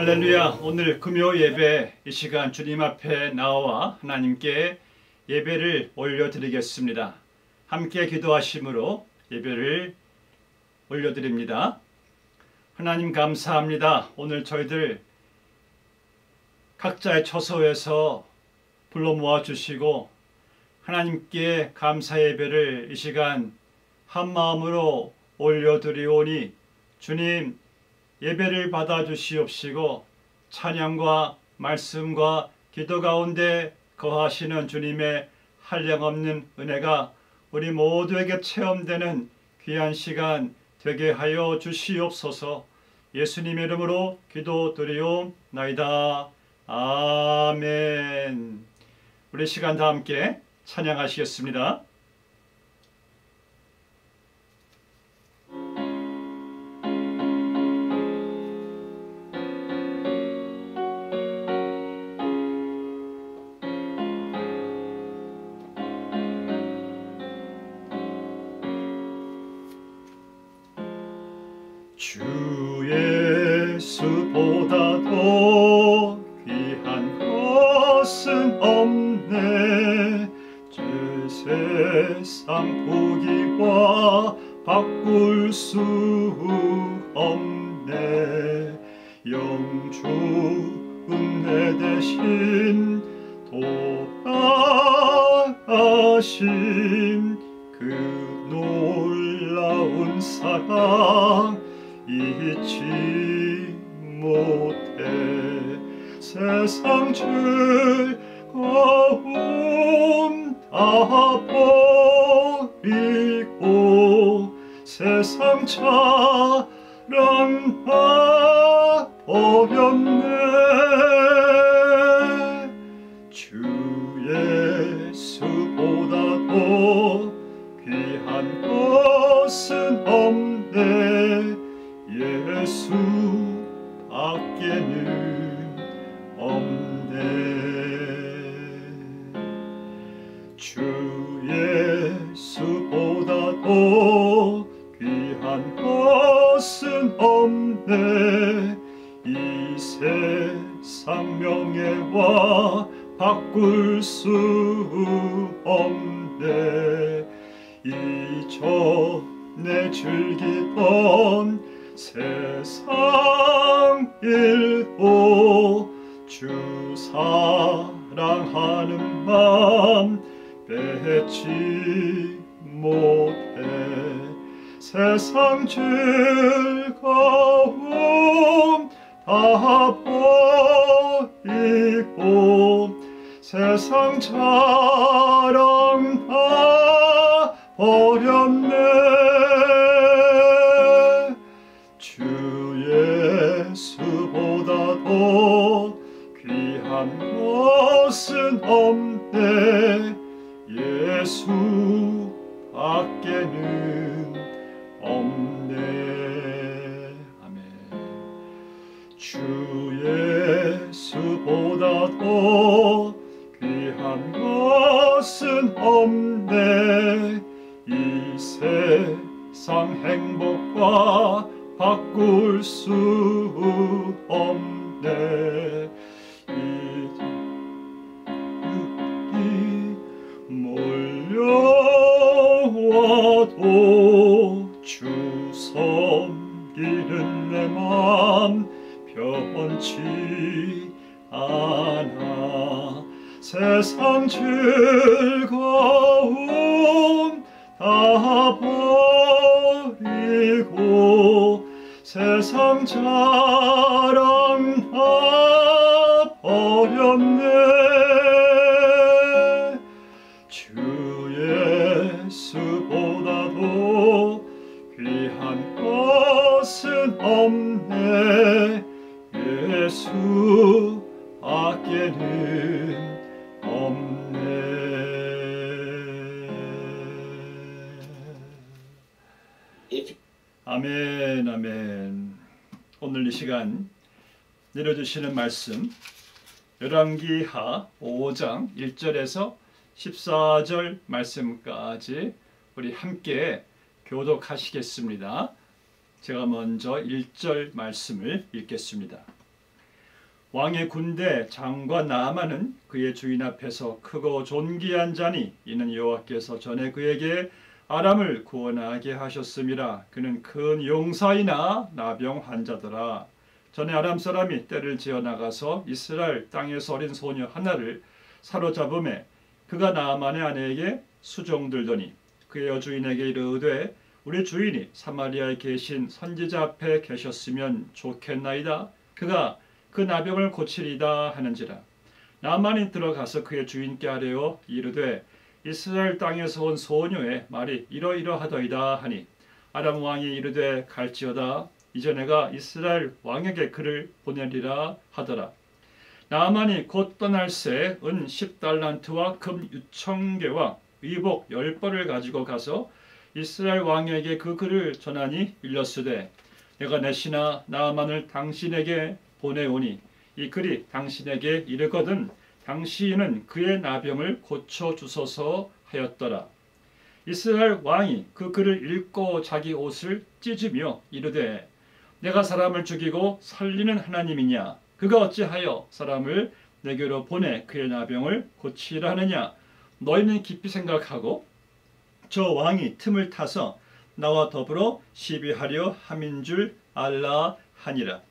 할렐루야. 오늘 금요 예배 이 시간 주님 앞에 나와 하나님께 예배를 올려드리겠습니다. 함께 기도하심으로 예배를 올려드립니다. 하나님 감사합니다. 오늘 저희들 각자의 처소에서 불러 모아주시고 하나님께 감사 예배를 이 시간 한 마음으로 올려드리오니 주님 예배를 받아주시옵시고 찬양과 말씀과 기도 가운데 거하시는 주님의 한량없는 은혜가 우리 모두에게 체험되는 귀한 시간 되게 하여 주시옵소서. 예수님의 이름으로 기도드리옵나이다. 아멘. 우리 시간 다 함께 찬양하시겠습니다. 주 예수보다 더 귀한 것은 없네. 저 세상 보기와 바꿀 수 없네. 영주은 내 대신 돌아가신 그 놀라운 사랑 잊지 못해. 세상 즐거움 다 버리고 세상 자랑 다 버렸네. 주 예수보다 더 귀한 것은 없네. 예수 밖에는 없네. 주 예수보다 더 귀한 것은 없네. 이 세상 명예와 바꿀 수 없네. 이전에 즐기던 세상 일도 주 사랑하는 마음 뺏지 못해. 세상 즐거움 다 버리고 세상 자랑 다 버렸네. 주 예수보다 더 귀한 것은 것은 없네. 예수 밖에는 없네. 아멘. 주 예수보다도 귀한 것은 없네. 이 세상 행복과 바꿀 수 없네. 이 몰려와도 주 섬기는 내 맘 변치 않아. 세상 즐거움 다 버리고 세상 자랑 다 버렸네. 주 예수보다도 귀한 것은 없네. 예수 밖에는 없네. 아멘, 아멘. 오늘 이 시간 내려주시는 말씀 열왕기하 5장 1절에서 14절 말씀까지 우리 함께 교독하시겠습니다. 제가 먼저 1절 말씀을 읽겠습니다. 왕의 군대 장관 나아만은 그의 주인 앞에서 크고 존귀한 자니 이는 여호와께서 전에 그에게 아람을 구원하게 하셨음이라. 그는 큰 용사이나 나병 환자더라. 전에 아람 사람이 떼를 지어 나가서 이스라엘 땅에서 어린 소녀 하나를 사로잡음에 그가 나아만의 아내에게 수종들더니 그의 여주인에게 이르되 우리 주인이 사마리아에 계신 선지자 앞에 계셨으면 좋겠나이다. 그가 그 나병을 고치리다 하는지라. 나아만이 들어가서 그의 주인께 아뢰어 이르되 이스라엘 땅에서 온 소녀의 말이 이러이러하더이다 하니 아람 왕이 이르되 갈지어다. 이제 내가 이스라엘 왕에게 그를 보내리라 하더라. 나아만이 곧 떠날새 은 10달란트와 금 6,000개와 의복 10벌을 가지고 가서 이스라엘 왕에게 그 글을 전하니 일렀으되 내가 내 신하 나아만을 당신에게 보내오니 이 글이 당신에게 이르거든 당신은 그의 나병을 고쳐주소서 하였더라. 이스라엘 왕이 그 글을 읽고 자기 옷을 찢으며 이르되 내가 사람을 죽이고 살리는 하나님이냐. 그가 어찌하여 사람을 내게로 보내 그의 나병을 고치라 하느냐. 너희는 깊이 생각하고 저 왕이 틈을 타서 나와 더불어 시비하려 함인 줄 알라 하니라.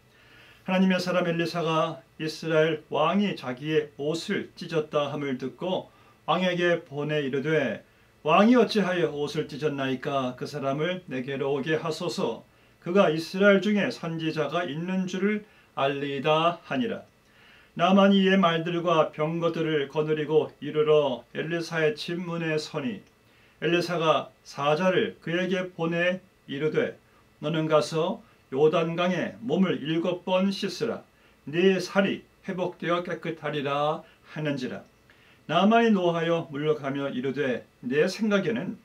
하나님의 사람 엘리사가 이스라엘 왕이 자기의 옷을 찢었다 함을 듣고 왕에게 보내 이르되 왕이 어찌하여 옷을 찢었나이까. 그 사람을 내게로 오게 하소서. 그가 이스라엘 중에 선지자가 있는 줄을 알리이다 하니라. 나만이 이의 말들과 병거들을 거느리고 이르러 엘리사의 집문에 서니 엘리사가 사자를 그에게 보내 이르되 너는 가서 요단강에 몸을 7번 씻으라. 네 살이 회복되어 깨끗하리라 하는지라. 나만이 노하여 물러가며 이르되 내 생각에는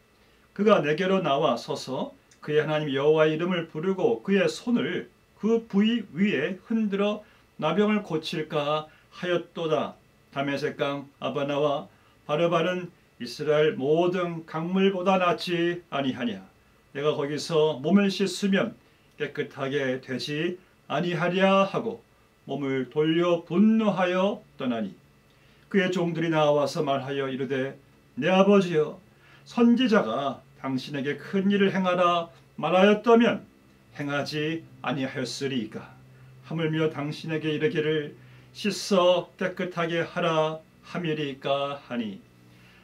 그가 내게로 나와 서서 그의 하나님 여호와의 이름을 부르고 그의 손을 그 부위 위에 흔들어 나병을 고칠까 하였도다. 다메섹강 아바나와 바르바른 이스라엘 모든 강물보다 낫지 아니하냐. 내가 거기서 몸을 씻으면 깨끗하게 되지 아니하랴 하고 몸을 돌려 분노하여 떠나니 그의 종들이 나와서 말하여 이르되 내 아버지여 선지자가 당신에게 큰 일을 행하라 말하였다면 행하지 아니하였으리이까. 하물며 당신에게 이르기를 씻어 깨끗하게 하라 함이리까 하니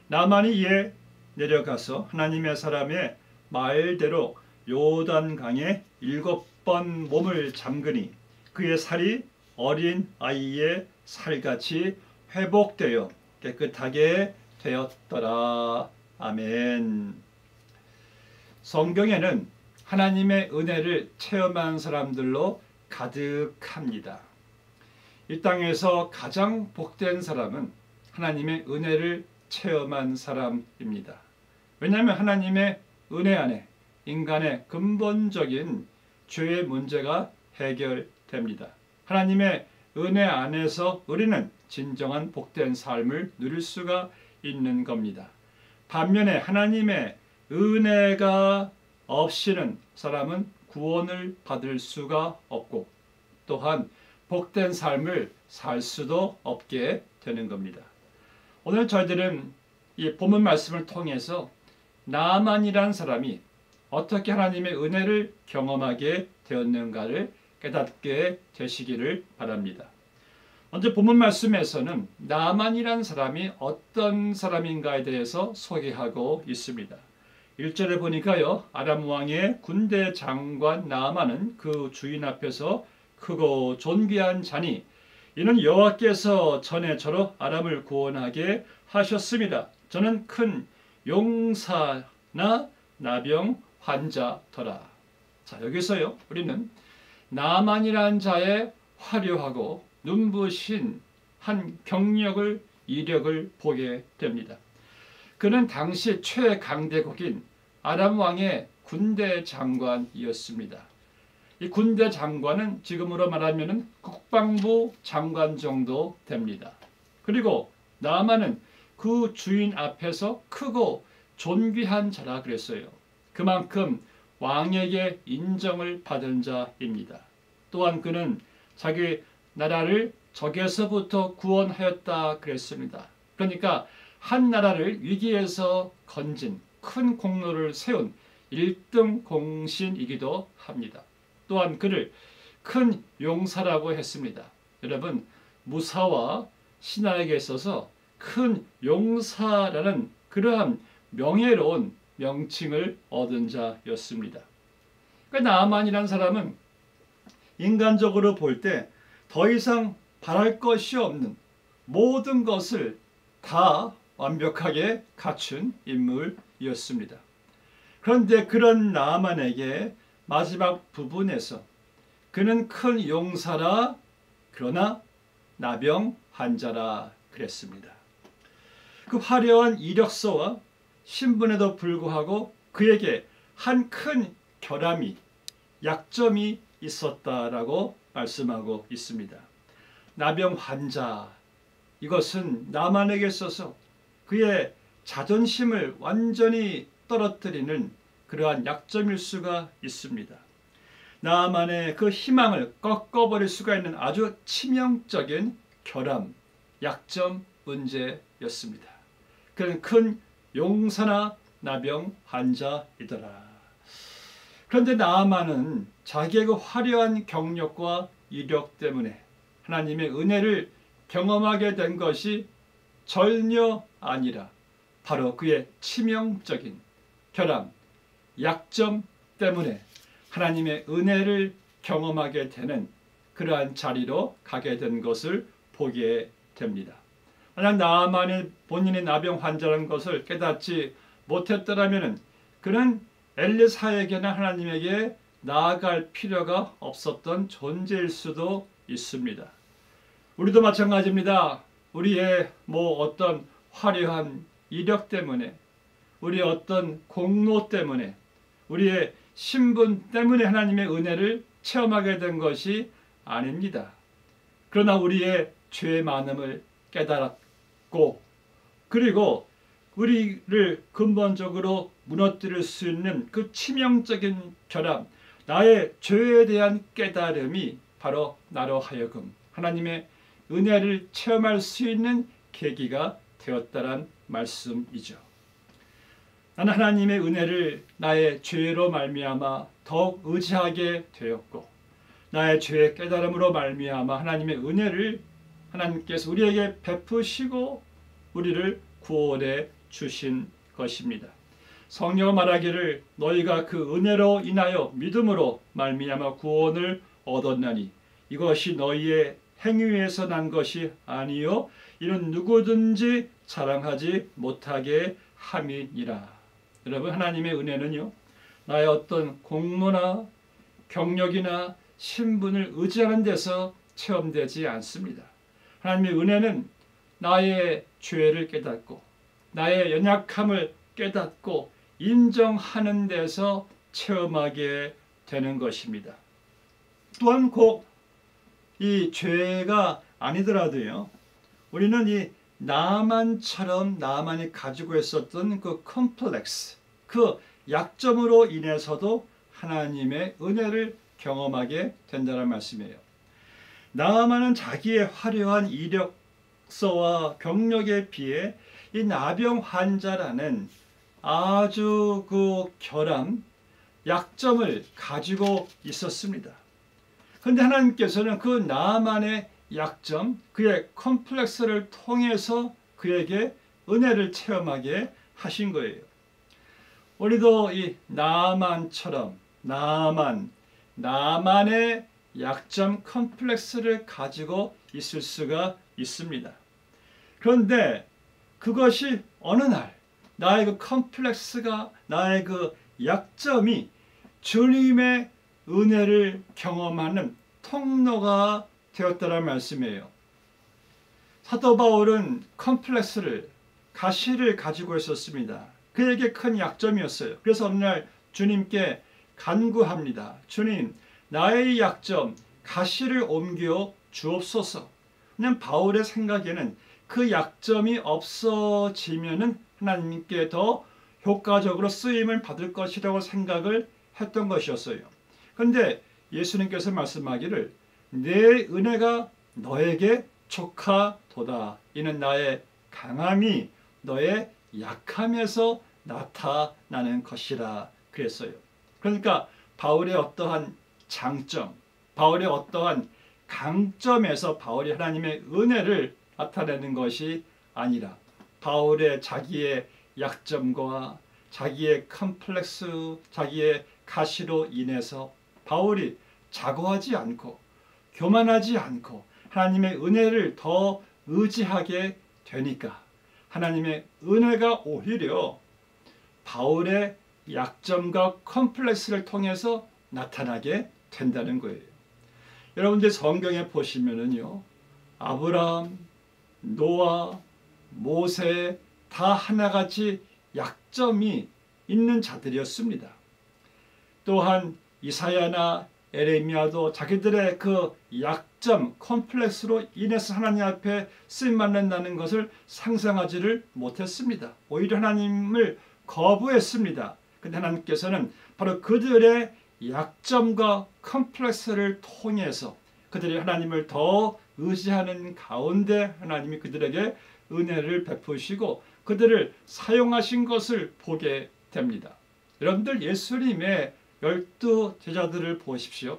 나만이 이에 내려가서 하나님의 사람의 말대로 요단강에 7번 몸을 잠그니 그의 살이 어린 아이의 살같이 회복되어 깨끗하게 되었더라. 아멘. 성경에는 하나님의 은혜를 체험한 사람들로 가득합니다. 이 땅에서 가장 복된 사람은 하나님의 은혜를 체험한 사람입니다. 왜냐하면 하나님의 은혜 안에 인간의 근본적인 죄의 문제가 해결됩니다. 하나님의 은혜 안에서 우리는 진정한 복된 삶을 누릴 수가 있는 겁니다. 반면에 하나님의 은혜가 없이는 사람은 구원을 받을 수가 없고 또한 복된 삶을 살 수도 없게 되는 겁니다. 오늘 저희들은 이 본문 말씀을 통해서 나아만이란 사람이 어떻게 하나님의 은혜를 경험하게 되었는가를 깨닫게 되시기를 바랍니다. 먼저 본문 말씀에서는 나아만이란 사람이 어떤 사람인가에 대해서 소개하고 있습니다. 1절에 보니까요, 아람 왕의 군대 장관 나아만은 그 주인 앞에서 크고 존귀한 자니 이는 여호와께서 전에 저로 아람을 구원하게 하셨습니다. 저는 큰 용사나 나병 환자더라. 자, 여기서요, 우리는 나아만이라는 자의 화려하고 눈부신 한 경력을, 이력을 보게 됩니다. 그는 당시 최강대국인 아람 왕의 군대 장관이었습니다. 이 군대 장관은 지금으로 말하면 국방부 장관 정도 됩니다. 그리고 나아만은 그 주인 앞에서 크고 존귀한 자라 그랬어요. 그만큼 왕에게 인정을 받은 자입니다. 또한 그는 자기 나라를 적에서부터 구원하였다 그랬습니다. 그러니까 한 나라를 위기에서 건진 큰 공로를 세운 1등 공신이기도 합니다. 또한 그를 큰 용사라고 했습니다. 여러분, 무사와 신하에게 있어서 큰 용사라는 그러한 명예로운 명칭을 얻은 자였습니다. 그러니까 나아만이라는 사람은 인간적으로 볼 때 더 이상 바랄 것이 없는 모든 것을 다 완벽하게 갖춘 인물이었습니다. 그런데 그런 나아만에게 마지막 부분에서 그는 큰 용사라 그러나 나병 환자라 그랬습니다. 그 화려한 이력서와 신분에도 불구하고 그에게 한 큰 결함이, 약점이 있었다라고 말씀하고 있습니다. 나병 환자, 이것은 나만에게 있어서 그의 자존심을 완전히 떨어뜨리는 그러한 약점일 수가 있습니다. 나만의 그 희망을 꺾어버릴 수가 있는 아주 치명적인 결함, 약점 문제였습니다. 그는 큰 용사나 나병 환자이더라. 그런데 나아만은 자기의 그 화려한 경력과 이력 때문에 하나님의 은혜를 경험하게 된 것이 전혀 아니라 바로 그의 치명적인 결함, 약점 때문에 하나님의 은혜를 경험하게 되는 그러한 자리로 가게 된 것을 보게 됩니다. 만약 나아만이 본인이 나병 환자라는 것을 깨닫지 못했더라면 그는 엘리사에게나 하나님에게 나아갈 필요가 없었던 존재일 수도 있습니다. 우리도 마찬가지입니다. 우리의 어떤 화려한 이력 때문에, 우리의 어떤 공로 때문에, 우리의 신분 때문에 하나님의 은혜를 체험하게 된 것이 아닙니다. 그러나 우리의 죄의 많음을 깨달았고, 그리고 우리를 근본적으로 무너뜨릴 수 있는 그 치명적인 결함, 나의 죄에 대한 깨달음이 바로 나로 하여금 하나님의 은혜를 체험할 수 있는 계기가 되었다란 말씀이죠. 나는 하나님의 은혜를 나의 죄로 말미암아 더욱 의지하게 되었고, 나의 죄의 깨달음으로 말미암아 하나님의 은혜를 하나님께서 우리에게 베푸시고 우리를 구원해 주신 것입니다. 성경은 말하기를 너희가 그 은혜로 인하여 믿음으로 말미암아 구원을 얻었나니 이것이 너희의 행위에서 난 것이 아니요 이는 누구든지 자랑하지 못하게 함이니라. 여러분, 하나님의 은혜는요, 나의 어떤 공로나 경력이나 신분을 의지하는 데서 체험되지 않습니다. 하나님의 은혜는 나의 죄를 깨닫고 나의 연약함을 깨닫고 인정하는 데서 체험하게 되는 것입니다. 또한 꼭 이 죄가 아니더라도요, 우리는 이 나만이 가지고 있었던 그 컴플렉스, 그 약점으로 인해서도 하나님의 은혜를 경험하게 된다는 말씀이에요. 나만은 자기의 화려한 이력서와 경력에 비해 이 나병 환자라는 아주 그 결함, 약점을 가지고 있었습니다. 그런데 하나님께서는 그 나만의 약점, 그의 컴플렉스를 통해서 그에게 은혜를 체험하게 하신 거예요. 우리도 이 나만처럼 나만의 약점, 컴플렉스를 가지고 있을 수가 있습니다. 그런데 그것이 어느 날 나의 그 컴플렉스가, 나의 그 약점이 주님의 은혜를 경험하는 통로가 되었다는 말씀이에요. 사도 바울은 컴플렉스를, 가시를 가지고 있었습니다. 그에게 큰 약점이었어요. 그래서 어느 날 주님께 간구합니다. 주님, 나의 약점, 가시를 옮겨 주옵소서. 그냥 바울의 생각에는 그 약점이 없어지면은 하나님께 더 효과적으로 쓰임을 받을 것이라고 생각을 했던 것이었어요. 그런데 예수님께서 말씀하기를 내 은혜가 너에게 족하도다. 이는 나의 강함이 너의 약함에서 나타나는 것이라 그랬어요. 그러니까 바울의 어떠한 장점, 바울의 어떠한 강점에서 바울이 하나님의 은혜를 나타내는 것이 아니라 바울의 자기의 약점과 자기의 컴플렉스, 자기의 가시로 인해서 바울이 자고하지 않고 교만하지 않고 하나님의 은혜를 더 의지하게 되니까 하나님의 은혜가 오히려 바울의 약점과 컴플렉스를 통해서 나타나게 된다는 거예요. 여러분들 성경에 보시면은요, 아브라함, 노아, 모세 다 하나같이 약점이 있는 자들이었습니다. 또한 이사야나 에레미야도 자기들의 그 약점, 컴플렉스로 인해서 하나님 앞에 쓰임받는다는 것을 상상하지를 못했습니다. 오히려 하나님을 거부했습니다. 그런데 하나님께서는 바로 그들의 약점과 컴플렉스를 통해서 그들이 하나님을 더 의지하는 가운데 하나님이 그들에게 은혜를 베푸시고 그들을 사용하신 것을 보게 됩니다. 여러분들 예수님의 12 제자들을 보십시오.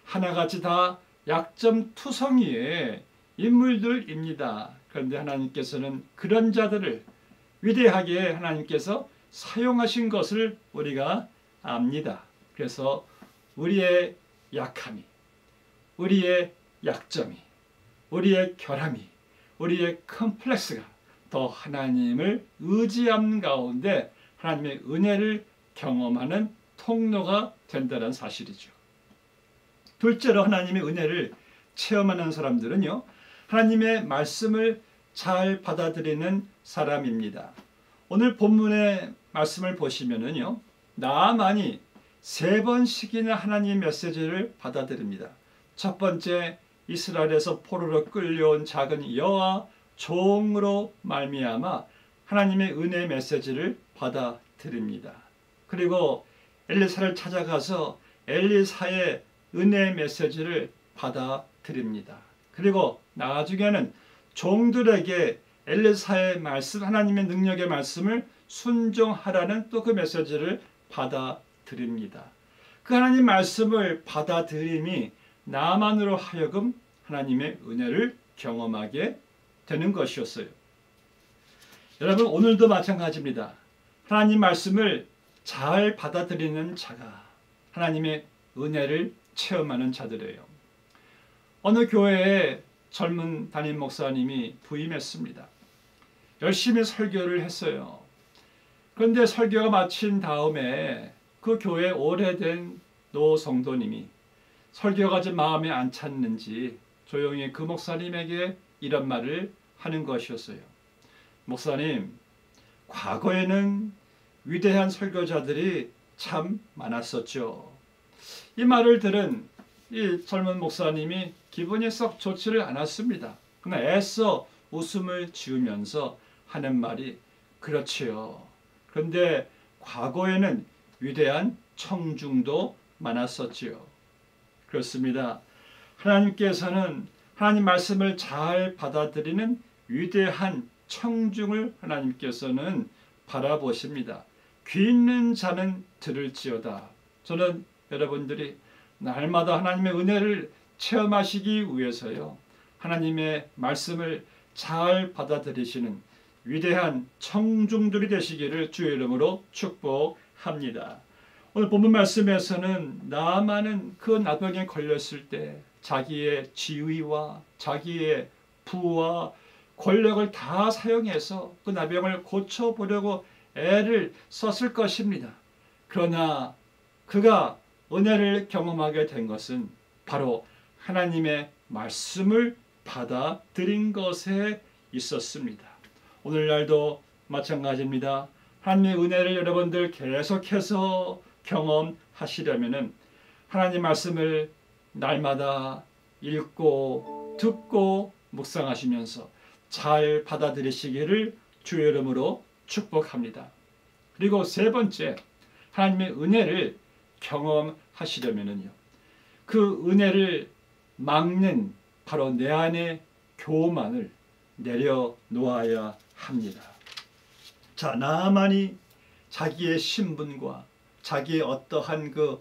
하나같이 다 약점 투성이의 인물들입니다. 그런데 하나님께서는 그런 자들을 위대하게 하나님께서 사용하신 것을 우리가 압니다. 그래서 우리의 약함이, 우리의 약점이, 우리의 결함이, 우리의 컴플렉스가 더 하나님을 의지하는 가운데 하나님의 은혜를 경험하는 통로가 된다는 사실이죠. 둘째로 하나님의 은혜를 체험하는 사람들은요, 하나님의 말씀을 잘 받아들이는 사람입니다. 오늘 본문의 말씀을 보시면은요, 나만이 3번씩이나 하나님의 메시지를 받아들입니다. 첫 번째, 이스라엘에서 포로로 끌려온 작은 여아 종으로 말미암아 하나님의 은혜 메시지를 받아들입니다. 그리고 엘리사를 찾아가서 엘리사의 은혜 메시지를 받아들입니다. 그리고 나중에는 종들에게 엘리사의 말씀, 하나님의 능력의 말씀을 순종하라는 또 그 메시지를 받아들입니다. 그 하나님 말씀을 받아들임이 나만으로 하여금 하나님의 은혜를 경험하게 되는 것이었어요. 여러분, 오늘도 마찬가지입니다. 하나님 말씀을 잘 받아들이는 자가 하나님의 은혜를 체험하는 자들이에요. 어느 교회에 젊은 담임 목사님이 부임했습니다. 열심히 설교를 했어요. 그런데 설교가 마친 다음에 그 교회 오래된 노 성도님이 설교가 좀 마음에 안 찼는지 조용히 그 목사님에게 이런 말을 하는 것이었어요. 목사님, 과거에는 위대한 설교자들이 참 많았었죠. 이 말을 들은 이 젊은 목사님이 기분이 썩 좋지를 않았습니다. 그러나 애써 웃음을 지으면서 하는 말이 그렇지요. 그런데 과거에는 위대한 청중도 많았었지요. 그렇습니다. 하나님께서는 하나님 말씀을 잘 받아들이는 위대한 청중을 하나님께서는 바라보십니다. 귀 있는 자는 들을지어다. 저는 여러분들이 날마다 하나님의 은혜를 체험하시기 위해서요, 하나님의 말씀을 잘 받아들이시는 위대한 청중들이 되시기를 주의 이름으로 축복합니다. 오늘 본문 말씀에서는 나아만은 그 나병에 걸렸을 때 자기의 지위와 자기의 부와 권력을 다 사용해서 그 나병을 고쳐보려고 애를 썼을 것입니다. 그러나 그가 은혜를 경험하게 된 것은 바로 하나님의 말씀을 받아들인 것에 있었습니다. 오늘날도 마찬가지입니다. 하나님의 은혜를 여러분들 계속해서 경험하시려면 하나님 말씀을 날마다 읽고 듣고 묵상하시면서 잘 받아들이시기를 주의 이름으로 축복합니다. 그리고 세 번째, 하나님의 은혜를 경험하시려면요, 그 은혜를 막는 바로 내 안의 교만을 내려놓아야 합니다. 자, 나아만이 자기의 신분과 자기의 어떠한 그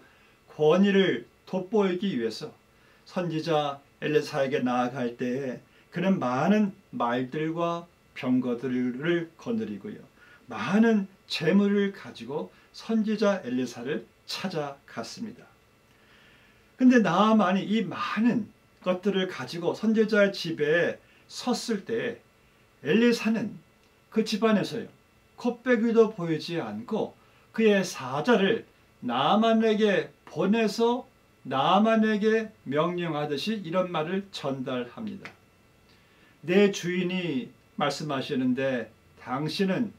권위를 돋보이기 위해서 선지자 엘리사에게 나아갈 때에 그는 많은 말들과 병거들을 거느리고요, 많은 재물을 가지고 선지자 엘리사를 찾아갔습니다. 근데 나아만이 이 많은 것들을 가지고 선지자의 집에 섰을 때 엘리사는 그 집안에서요, 콧배기도 보이지 않고 그의 사자를 나아만에게 보내서 나아만에게 명령하듯이 이런 말을 전달합니다. 내 주인이 말씀하시는데 당신은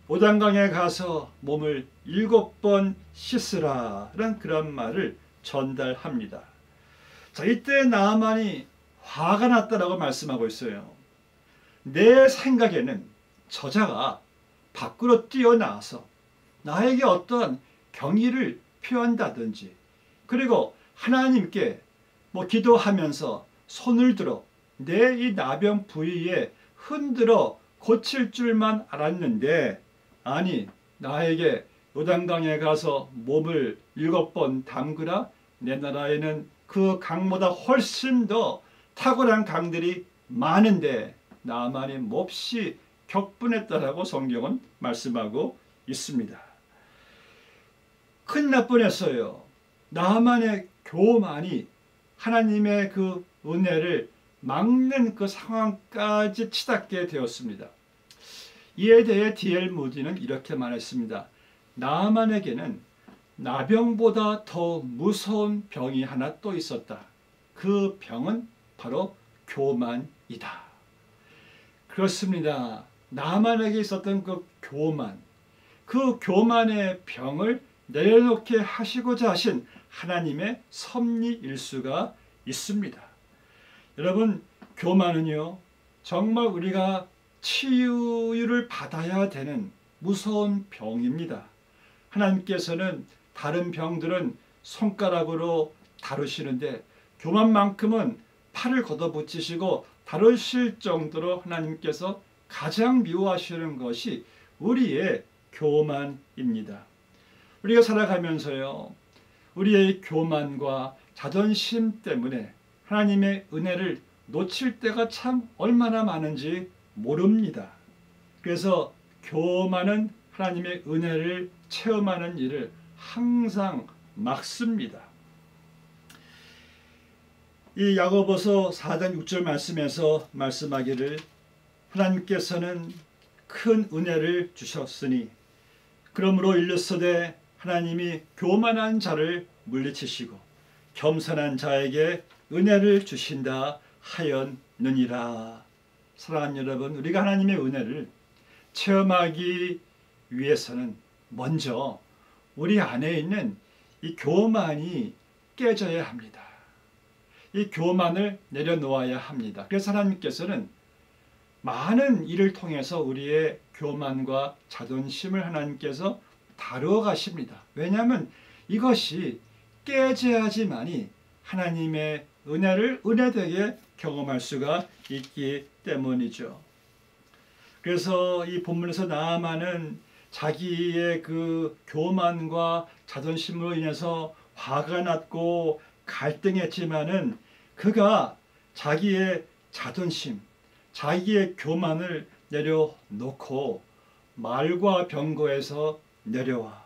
요단강에 가서 몸을 7번 씻으라 라는 그런 말을 전달합니다. 자, 이때 나아만이 화가 났다라고 말씀하고 있어요. 내 생각에는 저자가 밖으로 뛰어나와서 나에게 어떠한 경의를 표한다든지, 그리고 하나님께 기도하면서 손을 들어 내 이 나병 부위에 흔들어 고칠 줄만 알았는데, 아니 나에게 요단강에 가서 몸을 7번 담그라, 내 나라에는 그 강보다 훨씬 더 탁월한 강들이 많은데 나아만이 몹시 격분했다라고 성경은 말씀하고 있습니다. 큰일 날 뻔했어요. 나아만의 교만이 하나님의 그 은혜를 막는 그 상황까지 치닫게 되었습니다. 이에 대해 D.L. 무디는 이렇게 말했습니다. 나아만에게는 나병보다 더 무서운 병이 하나 또 있었다. 그 병은 바로 교만이다. 그렇습니다. 나아만에게 있었던 그 교만의 병을 내려놓게 하시고자 하신 하나님의 섭리일 수가 있습니다. 여러분, 교만은요, 정말 우리가 치유를 받아야 되는 무서운 병입니다. 하나님께서는 다른 병들은 손가락으로 다루시는데 교만만큼은 팔을 걷어붙이시고 다루실 정도로 하나님께서 가장 미워하시는 것이 우리의 교만입니다. 우리가 살아가면서요, 우리의 교만과 자존심 때문에 하나님의 은혜를 놓칠 때가 참 얼마나 많은지 모릅니다. 그래서 교만은 하나님의 은혜를 체험하는 일을 항상 막습니다. 이 야고보서 4장 6절 말씀에서 말씀하기를 하나님께서는 큰 은혜를 주셨으니 그러므로 일렀으되 하나님이 교만한 자를 물리치시고 겸손한 자에게 은혜를 주신다 하였느니라. 사랑하는 여러분, 우리가 하나님의 은혜를 체험하기 위해서는 먼저 우리 안에 있는 이 교만이 깨져야 합니다. 이 교만을 내려놓아야 합니다. 그래서 하나님께서는 많은 일을 통해서 우리의 교만과 자존심을 하나님께서 다루어 가십니다. 왜냐하면 이것이 깨져야지만이 하나님의 은혜를 은혜되게 경험할 수가 있기 때문이죠. 그래서 이 본문에서 나아만은 자기의 그 교만과 자존심으로 인해서 화가 났고 갈등했지만은 그가 자기의 자존심, 자기의 교만을 내려놓고 말과 병거에서 내려와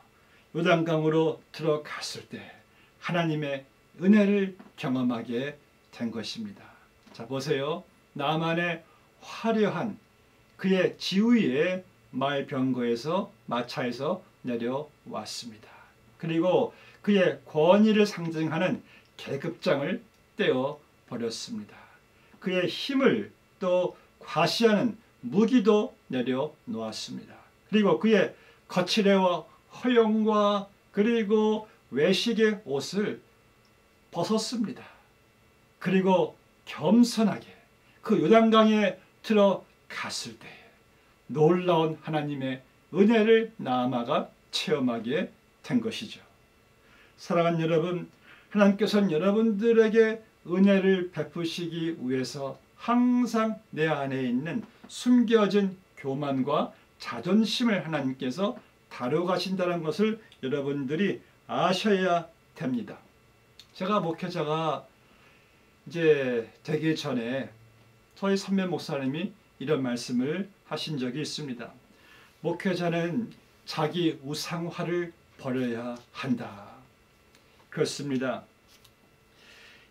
요단강으로 들어갔을 때 하나님의 은혜를 경험하게 된 것입니다. 자, 보세요. 나만의 화려한 그의 지위의 말 병거에서 마차에서 내려왔습니다. 그리고 그의 권위를 상징하는 계급장을 떼어 버렸습니다. 그의 힘을 또 과시하는 무기도 내려놓았습니다. 그리고 그의 거칠애와 허영과 그리고 외식의 옷을 벗었습니다. 그리고 겸손하게 그 요단강에 들어갔을 때 놀라운 하나님의 은혜를 나아마가 체험하게 된 것이죠. 사랑하는 여러분, 하나님께서는 여러분들에게 은혜를 베푸시기 위해서 항상 내 안에 있는 숨겨진 교만과 자존심을 하나님께서 다뤄가신다는 것을 여러분들이 아셔야 됩니다. 제가 목회자가 이제 되기 전에 저희 선배 목사님이 이런 말씀을 하신 적이 있습니다. 목회자는 자기 우상화를 버려야 한다. 그렇습니다.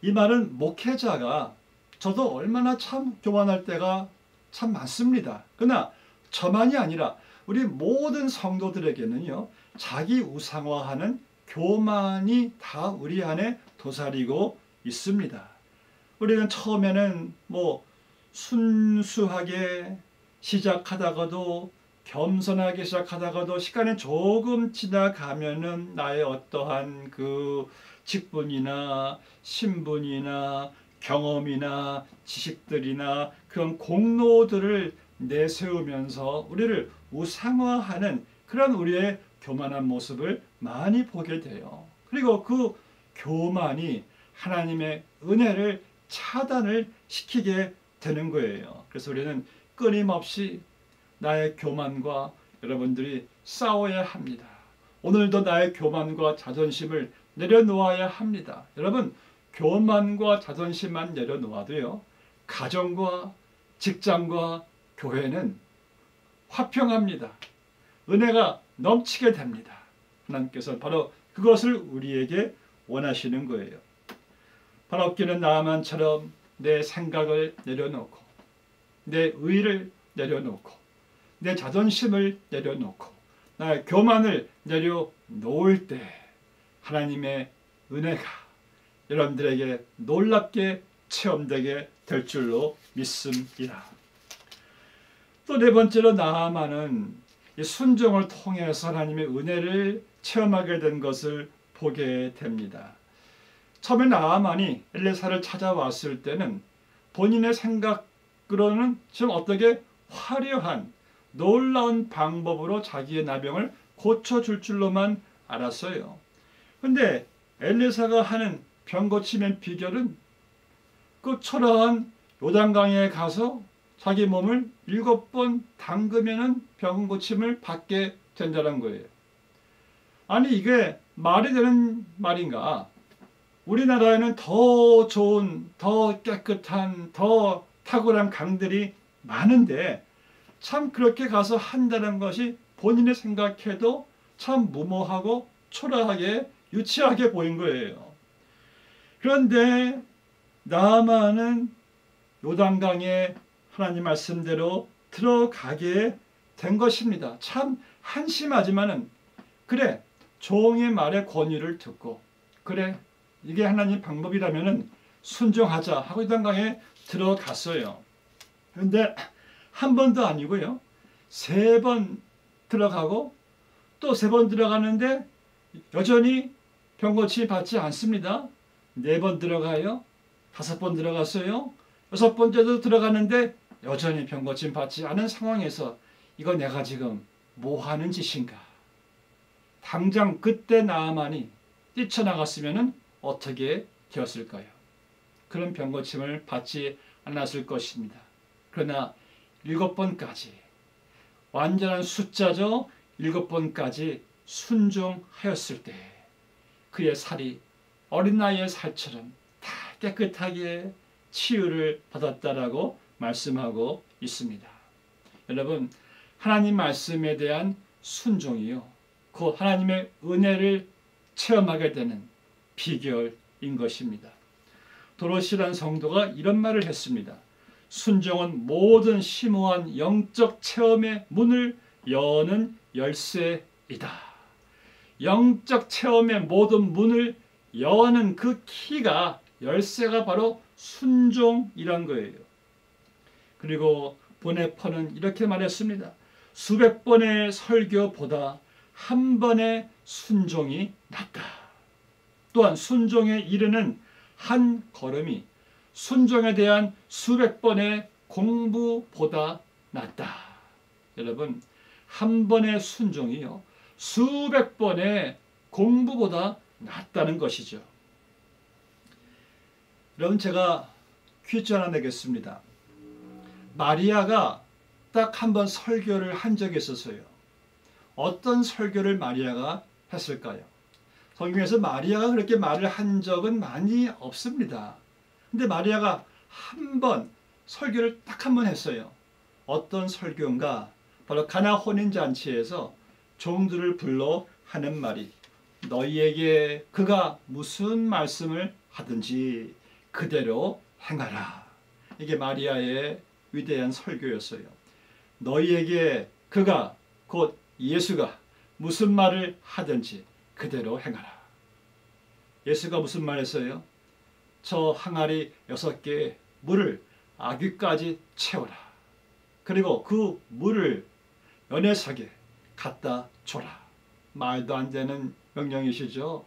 이 말은 목회자가 저도 얼마나 참 교만할 때가 참 많습니다. 그러나 저만이 아니라 우리 모든 성도들에게는요, 자기 우상화하는 교만이 다 우리 안에 도사리고 있습니다. 우리는 처음에는 순수하게 시작하다가도 겸손하게 시작하다가도 시간이 조금 지나가면은 나의 어떠한 그 직분이나 신분이나 경험이나 지식들이나 그런 공로들을 내세우면서 우리를 우상화하는 그런 우리의 교만한 모습을 많이 보게 돼요. 그리고 그 교만이 하나님의 은혜를 차단을 시키게 되는 거예요. 그래서 우리는 끊임없이 나의 교만과 여러분들이 싸워야 합니다. 오늘도 나의 교만과 자존심을 내려놓아야 합니다. 여러분, 교만과 자존심만 내려놓아도요, 가정과 직장과 교회는 화평합니다. 은혜가 넘치게 됩니다. 하나님께서 바로 그것을 우리에게 원하시는 거예요. 바로기는 나아만처럼 내 생각을 내려놓고 내 의를 내려놓고 내 자존심을 내려놓고 나의 교만을 내려놓을 때 하나님의 은혜가 여러분들에게 놀랍게 체험되게 될 줄로 믿습니다. 또 네 번째로 나아만은 이 순종을 통해서 하나님의 은혜를 체험하게 된 것을 보게 됩니다. 처음에 나아만이 엘리사를 찾아왔을 때는 본인의 생각으로는 지금 어떻게 화려한 놀라운 방법으로 자기의 나병을 고쳐줄 줄로만 알았어요. 그런데 엘리사가 하는 병 고침의 비결은 그 초라한 요단강에 가서 자기 몸을 7번 담그면은 병 고침을 받게 된다는 거예요. 아니, 이게 말이 되는 말인가? 우리나라에는 더 좋은, 더 깨끗한, 더 탁월한 강들이 많은데 참 그렇게 가서 한다는 것이 본인이 생각해도 참 무모하고 초라하게 유치하게 보인 거예요. 그런데 나아만은 요단강에 하나님 말씀대로 들어가게 된 것입니다. 참 한심하지만은 그래, 종의 말의 권유를 듣고 그래, 이게 하나님 방법이라면은 순종하자 하고 요단강에 들어갔어요. 그런데 한 번도 아니고요, 3번 들어가고 또 3번 들어가는데 여전히 병고침 받지 않습니다. 4번 들어가요. 5번 들어갔어요. 6번째도 들어가는데 여전히 병고침 받지 않은 상황에서 이거 내가 지금 뭐 하는 짓인가? 당장 그때 나아만이 뛰쳐나갔으면 어떻게 되었을까요? 그런 병고침을 받지 않았을 것입니다. 그러나 7번까지 완전한 숫자죠. 7번까지 순종하였을 때 그의 살이 어린 나이의 살처럼 다 깨끗하게 치유를 받았다라고 말씀하고 있습니다. 여러분, 하나님 말씀에 대한 순종이요, 곧 하나님의 은혜를 체험하게 되는 비결인 것입니다. 도로시라는 성도가 이런 말을 했습니다. 순종은 모든 심오한 영적 체험의 문을 여는 열쇠이다. 영적 체험의 모든 문을 여는 그 키가, 열쇠가 바로 순종이란 거예요. 그리고 보네퍼는 이렇게 말했습니다. 수백 번의 설교보다 한 번의 순종이 낫다. 또한 순종에 이르는 한 걸음이 순종에 대한 수백 번의 공부보다 낫다. 여러분, 한 번의 순종이요, 수백 번의 공부보다 낫다는 것이죠. 여러분, 제가 퀴즈 하나 내겠습니다. 마리아가 딱 한 번 설교를 한 적이 있었어요. 어떤 설교를 마리아가 했을까요? 성경에서 마리아가 그렇게 말을 한 적은 많이 없습니다. 근데 마리아가 한 번 설교를 딱 한 번 했어요. 어떤 설교인가? 바로 가나 혼인잔치에서 종들을 불러 하는 말이, 너희에게 그가 무슨 말씀을 하든지 그대로 행하라. 이게 마리아의 위대한 설교였어요. 너희에게 그가, 곧 예수가 무슨 말을 하든지 그대로 행하라. 예수가 무슨 말 했어요? 저 항아리 6개의 물을 아귀까지 채워라. 그리고 그 물을 연회석에 갖다 줘라. 말도 안 되는 명령이시죠.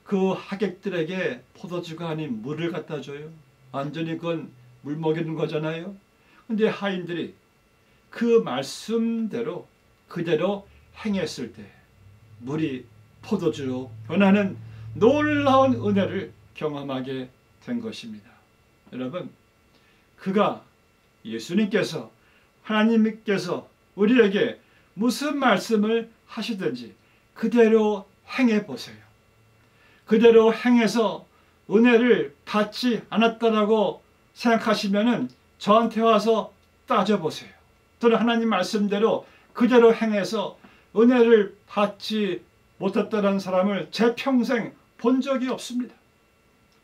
그 하객들에게 포도주가 아닌 물을 갖다 줘요. 완전히 그건 물 먹이는 거잖아요. 근데 하인들이 그 말씀대로 그대로 행했을 때 물이 포도주로 변하는 놀라운 은혜를 경험하게 된 것입니다. 여러분, 그가, 예수님께서, 하나님께서 우리에게 무슨 말씀을 하시든지 그대로 행해 보세요. 그대로 행해서 은혜를 받지 않았다라고 생각하시면 저한테 와서 따져보세요. 저는 하나님 말씀대로 그대로 행해서 은혜를 받지 못했다는 사람을 제 평생 본 적이 없습니다.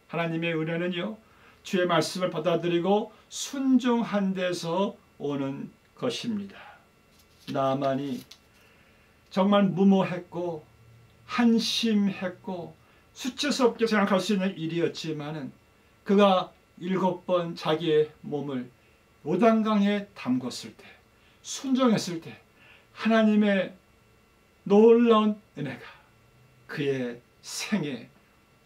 하나님의 은혜는요, 주의 말씀을 받아들이고 순종한 데서 오는 것입니다. 나만이 정말 무모했고 한심했고 수치스럽게 생각할 수 있는 일이었지만은 그가 7번 자기의 몸을 요단강에 담궜을 때, 순종했을 때 하나님의 놀라운 은혜가 그의 생애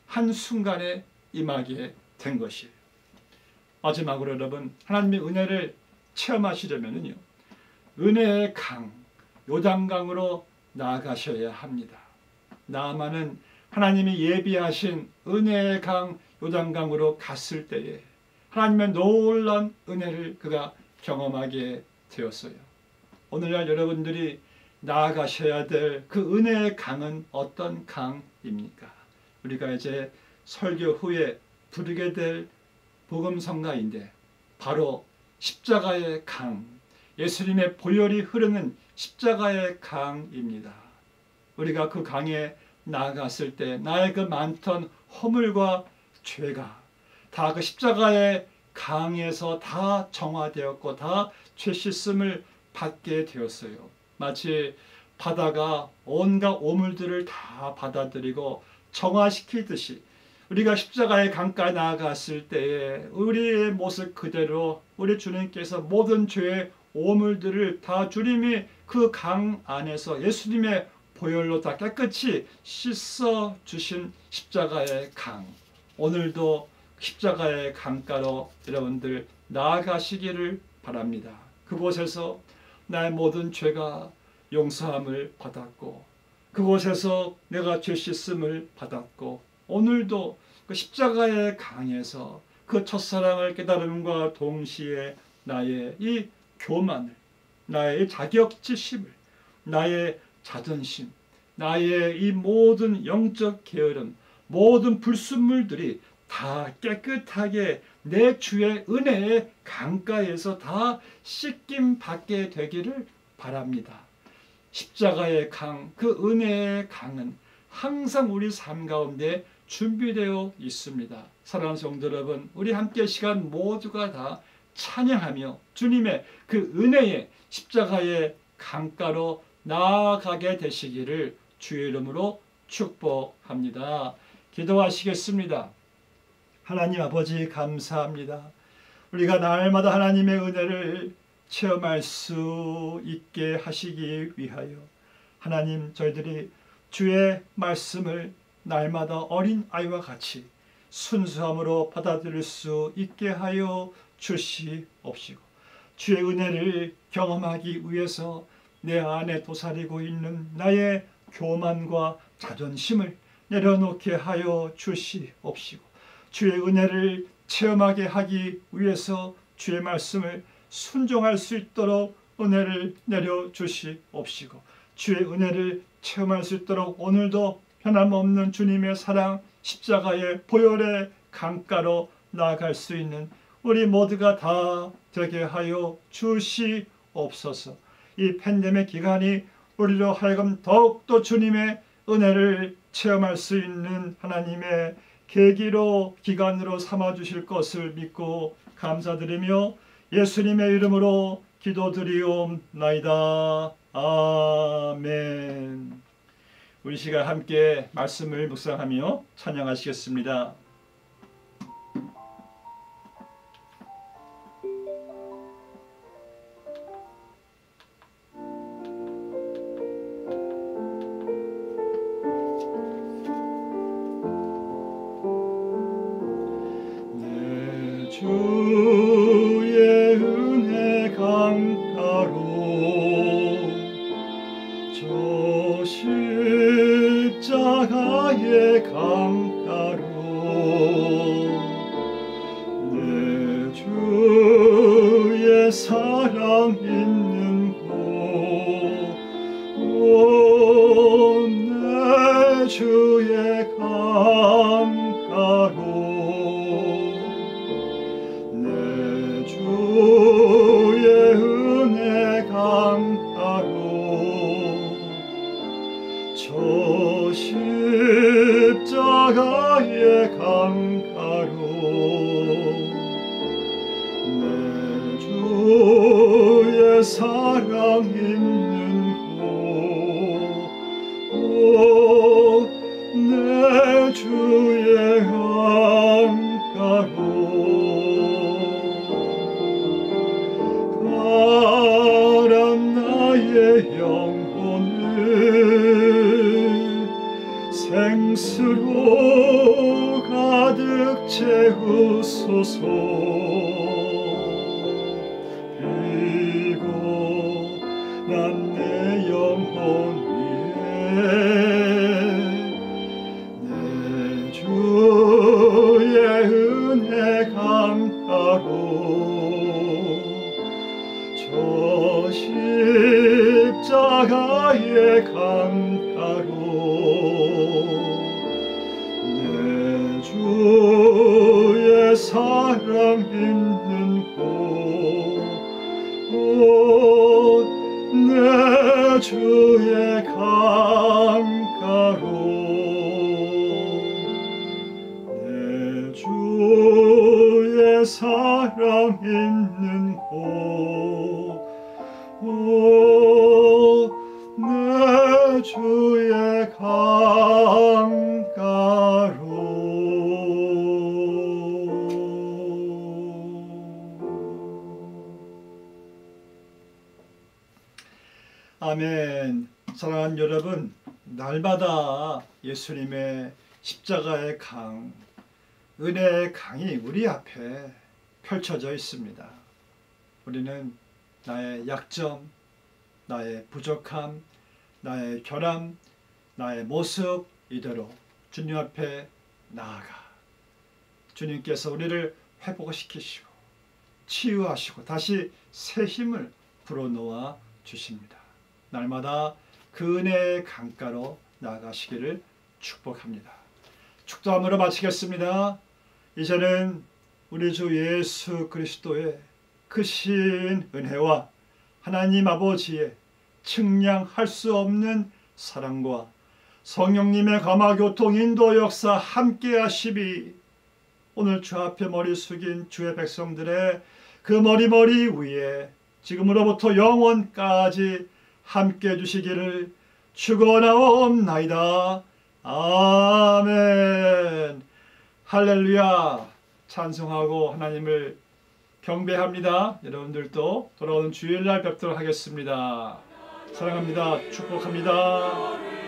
한순간에 임하게 된 것이에요. 마지막으로 여러분, 하나님의 은혜를 체험하시려면요, 은혜의 강, 요단강으로 나아가셔야 합니다. 나아만은 하나님이 예비하신 은혜의 강, 요단강으로 갔을 때에 하나님의 놀라운 은혜를 그가 경험하게 되었어요. 오늘날 여러분들이 나아가셔야 될 그 은혜의 강은 어떤 강입니까? 우리가 이제 설교 후에 부르게 될 복음성가인데 바로 십자가의 강, 예수님의 보혈이 흐르는 십자가의 강입니다. 우리가 그 강에 나아갔을 때 나의 그 많던 허물과 죄가 다 그 십자가의 강에서 다 정화되었고 다 죄 씻음을 받게 되었어요. 마치 바다가 온갖 오물들을 다 받아들이고 정화시키듯이 우리가 십자가의 강가에 나아갔을 때에 우리의 모습 그대로 우리 주님께서 모든 죄의 오물들을 다 주님이 그 강 안에서 예수님의 보혈로 다 깨끗이 씻어 주신 십자가의 강, 오늘도 십자가의 강가로 여러분들 나아가시기를 바랍니다. 그곳에서 나의 모든 죄가 용서함을 받았고, 그곳에서 내가 죄 씻음을 받았고, 오늘도 그 십자가의 강에서 그 첫사랑을 깨달음과 동시에 나의 이 교만을, 나의 자격지심을, 나의 자존심, 나의 이 모든 영적 게으름, 모든 불순물들이 다 깨끗하게 내 주의 은혜의 강가에서 다 씻김 받게 되기를 바랍니다. 십자가의 강, 그 은혜의 강은 항상 우리 삶 가운데 준비되어 있습니다. 사랑하는 성도 여러분, 우리 함께 시간 모두가 다 찬양하며 주님의 그 은혜의 십자가의 강가로 나아가게 되시기를 주의 이름으로 축복합니다. 기도하시겠습니다. 하나님 아버지 감사합니다. 우리가 날마다 하나님의 은혜를 체험할 수 있게 하시기 위하여 하나님, 저희들이 주의 말씀을 날마다 어린 아이와 같이 순수함으로 받아들일 수 있게 하여 주시옵시고, 주의 은혜를 경험하기 위해서 내 안에 도사리고 있는 나의 교만과 자존심을 내려놓게 하여 주시옵시고, 주의 은혜를 체험하게 하기 위해서 주의 말씀을 순종할 수 있도록 은혜를 내려주시옵시고, 주의 은혜를 체험할 수 있도록 오늘도 변함없는 주님의 사랑, 십자가의 보혈의 강가로 나아갈 수 있는 우리 모두가 다 되게 하여 주시옵소서. 이 팬데믹 기간이 우리로 하여금 더욱더 주님의 은혜를 체험할 수 있는 하나님의 계기로, 기간으로 삼아주실 것을 믿고 감사드리며 예수님의 이름으로 기도드리옵나이다. 아멘. 우리 시간 함께 말씀을 묵상하며 찬양하시겠습니다. 주의 은혜 강가로 저 십자가의 강가로 내 주의 사랑 있는 곳, 내 주의 강가로 주의 은혜 강가로 저 십자가의 강가로 내 주의 사랑 있는 곳, 내 주의 강가로 나의 영혼을 생수로 가득 채우소서. 그리고 난 내 영혼 위에 내 주의 은혜 강가로 저 십자가의 강가로 내 주의 사랑 있는 곳, 내 주의 강가로 내 주의 사랑 있는 곳, 내 주의 강가로. 아멘. 사랑하는 여러분, 날마다 예수님의 십자가의 강, 은혜의 강이 우리 앞에 펼쳐져 있습니다. 우리는 나의 약점, 나의 부족함, 나의 결함, 나의 모습 이대로 주님 앞에 나아가 주님께서 우리를 회복시키시고 치유하시고 다시 새 힘을 불어넣어 주십니다. 날마다 그 은혜의 강가로 나아가시기를 축복합니다. 축도함으로 마치겠습니다. 이제는 우리 주 예수 그리스도의 크신 은혜와 하나님 아버지의 측량할 수 없는 사랑과 성령님의 감화교통 인도 역사 함께 하시비 오늘 주 앞에 머리 숙인 주의 백성들의 그 머리 위에 지금으로부터 영원까지 함께 해주시기를 축원하옵나이다. 아멘. 할렐루야. 찬송하고 하나님을 경배합니다. 여러분들도 돌아오는 주일날 뵙도록 하겠습니다. 사랑합니다. 축복합니다.